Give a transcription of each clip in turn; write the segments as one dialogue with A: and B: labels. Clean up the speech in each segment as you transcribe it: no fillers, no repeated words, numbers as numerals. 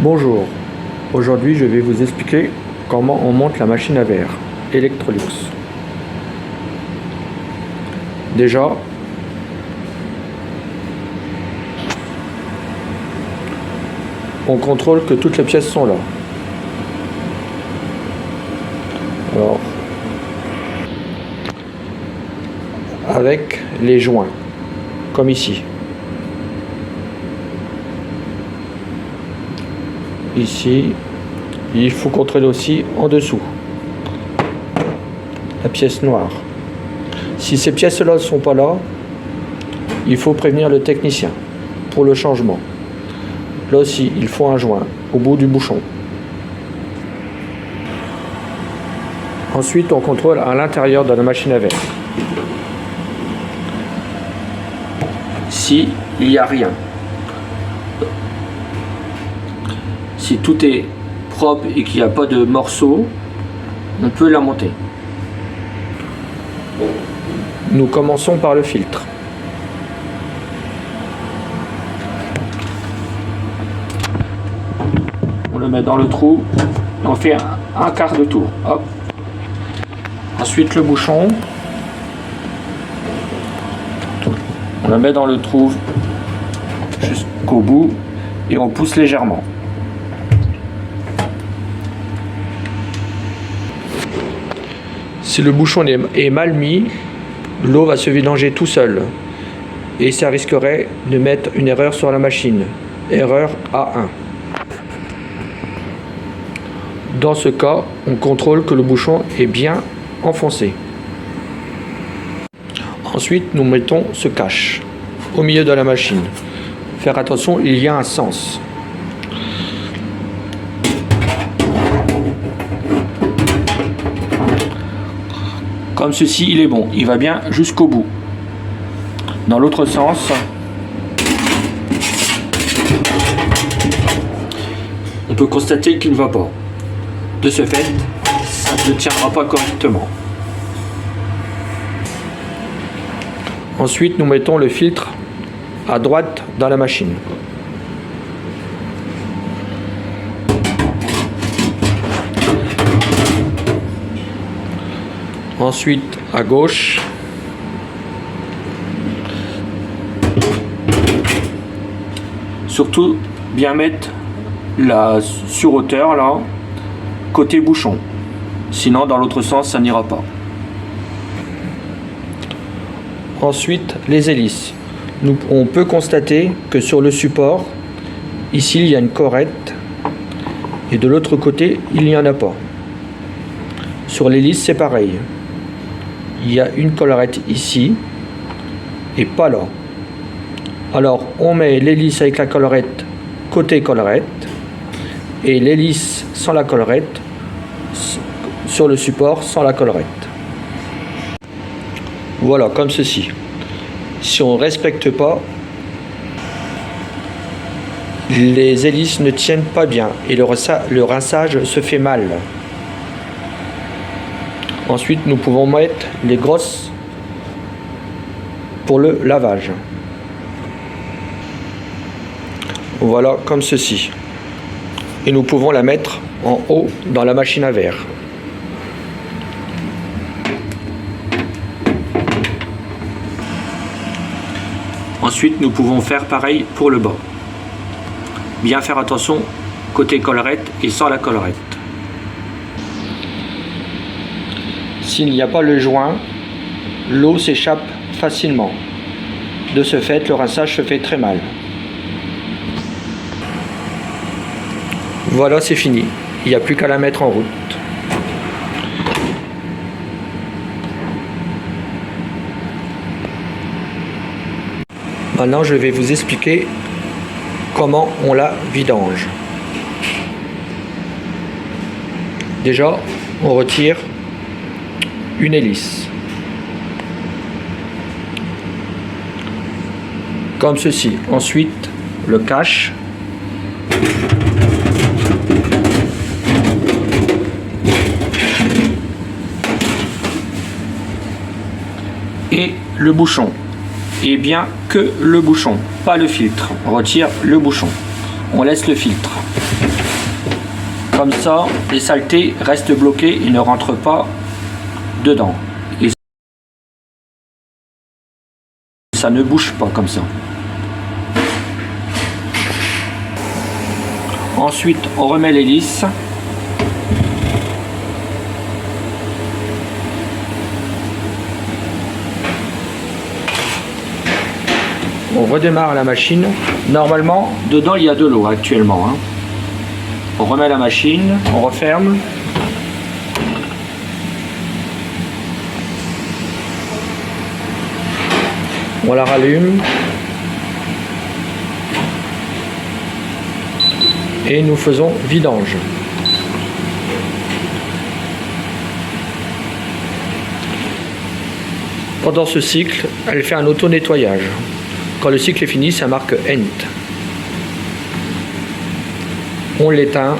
A: Bonjour, aujourd'hui je vais vous expliquer comment on monte la machine à verre Electrolux. Déjà, on contrôle que toutes les pièces sont là. Alors, avec les joints, comme ici. Ici, il faut contrôler aussi en dessous la pièce noire. Si ces pièces-là ne sont pas là, il faut prévenir le technicien pour le changement. Là aussi, il faut un joint au bout du bouchon. Ensuite, on contrôle à l'intérieur de la machine à verre. Si il n'y a rien. Si tout est propre et qu'il n'y a pas de morceaux, on peut la monter. Nous commençons par le filtre. On le met dans le trou et on fait un quart de tour. Hop. Ensuite le bouchon. On le met dans le trou jusqu'au bout et on pousse légèrement. Si le bouchon est mal mis, l'eau va se vidanger tout seul et ça risquerait de mettre une erreur sur la machine. Erreur A1. Dans ce cas, on contrôle que le bouchon est bien enfoncé. Ensuite, nous mettons ce cache au milieu de la machine. Faire attention, il y a un sens. Comme ceci, il est bon, il va bien jusqu'au bout. Dans l'autre sens, on peut constater qu'il ne va pas. De ce fait, ça ne tiendra pas correctement. Ensuite, nous mettons le filtre à droite dans la machine. Ensuite, à gauche. Surtout, bien mettre la surhauteur là, côté bouchon. Sinon, dans l'autre sens, ça n'ira pas. Ensuite, les hélices. On peut constater que sur le support, ici, il y a une corrette. Et de l'autre côté, il n'y en a pas. Sur l'hélice, c'est pareil. Il y a une collerette ici et pas là. Alors on met l'hélice avec la collerette côté collerette et l'hélice sans la collerette sur le support sans la collerette. Voilà, comme ceci. Si on ne respecte pas, les hélices ne tiennent pas bien et le rinçage se fait mal. Ensuite, nous pouvons mettre les grosses pour le lavage. Voilà, comme ceci. Et nous pouvons la mettre en haut dans la machine à verre. Ensuite, nous pouvons faire pareil pour le bas. Bien faire attention côté collerette et sans la collerette. S'il n'y a pas le joint, l'eau s'échappe facilement. De ce fait, le rinçage se fait très mal. Voilà, c'est fini. Il n'y a plus qu'à la mettre en route. Maintenant, je vais vous expliquer comment on la vidange. Déjà, on retire une hélice. Comme ceci. Ensuite, le cache. Et le bouchon. Et bien que le bouchon, pas le filtre. On retire le bouchon. on laisse le filtre. Comme ça, les saletés restent bloquées et ne rentrent pas dedans. Et ça ne bouge pas comme ça. Ensuite, on remet l'hélice. On redémarre la machine. Normalement, dedans, il y a de l'eau actuellement, hein. On remet la machine, on referme. On la rallume. Et nous faisons vidange. Pendant ce cycle, elle fait un auto-nettoyage. Quand le cycle est fini, ça marque END. On l'éteint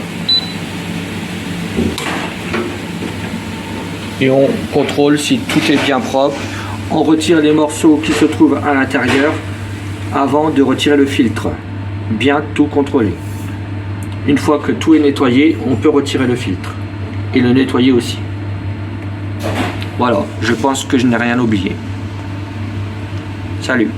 A: et on contrôle si tout est bien propre. On retire les morceaux qui se trouvent à l'intérieur avant de retirer le filtre. Bien tout contrôler. Une fois que tout est nettoyé, on peut retirer le filtre et le nettoyer aussi. Voilà, je pense que je n'ai rien oublié. Salut!